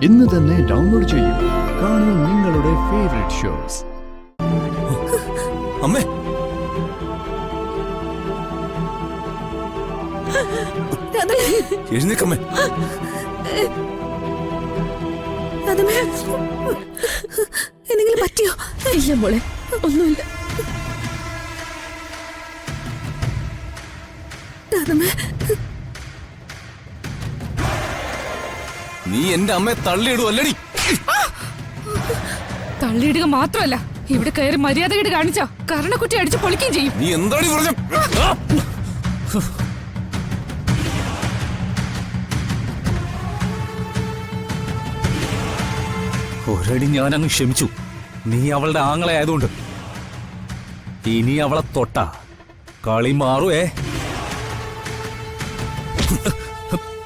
ഇന്ന് തന്നെ ഡൗൺലോഡ് ചെയ്യൂ. കാണൂ നിങ്ങളുടെ ഫേവറേറ്റ് ഷോസ്. അമ്മേ, എഴുന്നേക്കമ്മേ. എന്തെങ്കിലും പറ്റിയോ? ഇല്ല മോളെ, ഒന്നുമില്ല. നീ എന്റെ അമ്മയെ തള്ളിയിടുവല്ലടി. തള്ളിയിടുക മാത്രമല്ല, ഇവിടെ കയറി മര്യാദകേട് കാണിച്ച കരണക്കുറ്റി അടിച്ച് പൊളിക്കുകയും ചെയ്യും. നീ എന്താടി പറഞ്ഞു? ഒരടി ഞാൻ അങ്ങ് ക്ഷമിച്ചു. നീ അവളുടെ ആങ്ങളെ ആയതുകൊണ്ട്. ഇനി അവളെ തൊട്ട കളി മാറുവേ.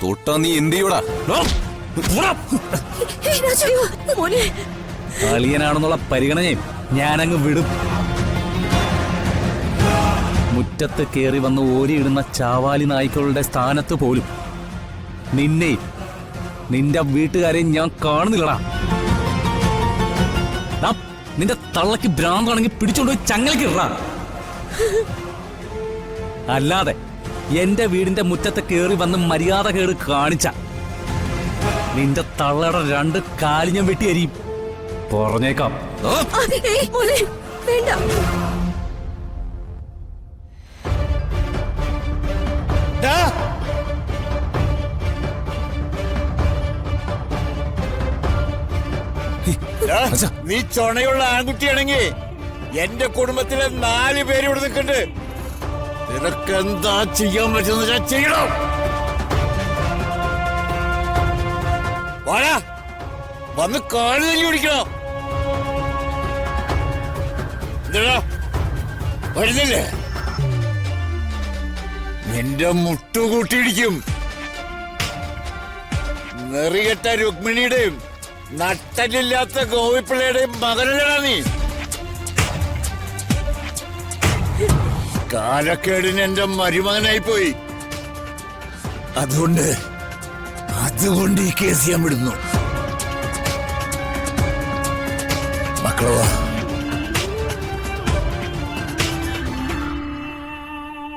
തൊട്ടാ നീ എന്ത് ചെയ്യൂടാ? അളിയനാണെന്നുള്ള പരിഗണനയും ഞാനങ്ങ് വിടും. മുറ്റത്ത് കയറി വന്ന് ഓരിയിടുന്ന ചാവാലി നായ്ക്കളുടെ സ്ഥാനത്ത് പോലും നിന്നെയും നിന്റെ വീട്ടുകാരെയും ഞാൻ കാണുന്നില്ലടാ. നിന്റെ തള്ളക്ക് ഭ്രാന്താണെങ്കിൽ പിടിച്ചോണ്ട് പോയി ചങ്ങലക്ക് ഇടാ. അല്ലാതെ എന്റെ വീടിന്റെ മുറ്റത്ത് കയറി വന്ന് മര്യാദ കേട് കാണിച്ച നിന്റെ തള്ളയുടെ 2 കാല് ഞാൻ വെട്ടിയരിയും. പറഞ്ഞേക്കാം. നീ ചൊണയുള്ള ആൺകുട്ടിയാണെങ്കിൽ എന്റെ കുടുംബത്തിലെ 4 പേര് ഇവിടെ നിൽക്കണ്ട്. നിനക്ക് എന്താ ചെയ്യാൻ പറ്റുന്ന ചെയ്യണം. വാടാ, വന്ന് കാല് തല്ലി പിടിക്കണം. എന്താ വരുന്നില്ലേ? നിന്റെ മുട്ടുകൂട്ടിയിടിക്കും. നെറികെട്ട രുക്മിണിയുടെയും നട്ടലില്ലാത്ത ഗോപിപ്പിള്ളയുടെയും മകനല്ലടാ നീ. കാലക്കേടിന് എന്റെ മരുമകനായി പോയി. അതുകൊണ്ട് ഈ കേസ് ഞാൻ വിടുന്നു. മക്കളോ,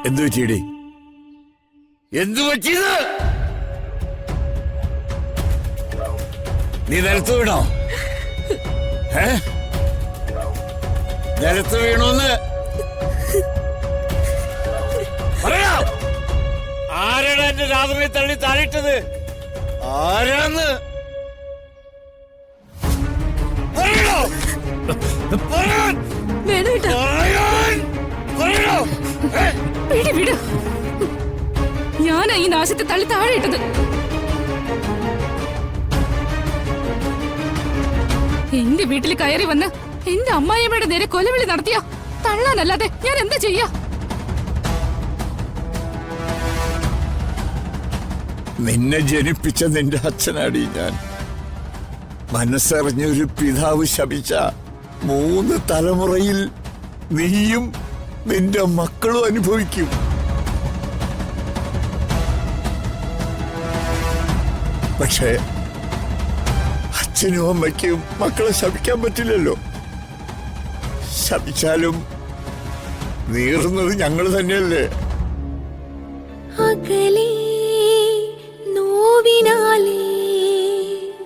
എന്തു പറ്റിയടി? എന്തു പറ്റിയത്? നീ നിലത്ത് വീണോ? നിലത്ത് വീണോന്ന് പറയാ. ആരാണ് എന്റെ രാത്രി തള്ളി താഴിട്ടത്? ആരാന്ന് പറയണോ? ഞാനാ ഈ നാശത്തെ തള്ളി താഴെ ഇട്ടത്. എന്റെ വീട്ടിൽ കയറി വന്ന് എന്റെ അമ്മായിയമ്മയുടെ നേരെ കൊലവിളി നടത്തിയ തള്ളാനല്ലാതെ ഞാൻ എന്താ ചെയ്യാ? നിന്നെ ജനിപ്പിച്ച നിന്റെ അച്ഛനാടി ഞാൻ. മനസ്സറിഞ്ഞൊരു പിതാവ് ശപിച്ച 3 തലമുറയിൽ നീയും നിന്റെ മക്കളും അനുഭവിക്കും. പക്ഷേ അച്ഛനും അമ്മയ്ക്കും മക്കളെ ശപിക്കാൻ പറ്റില്ലല്ലോ. ശപിച്ചാലും നീറുന്നത് ഞങ്ങൾ തന്നെയല്ലേ. അകലേ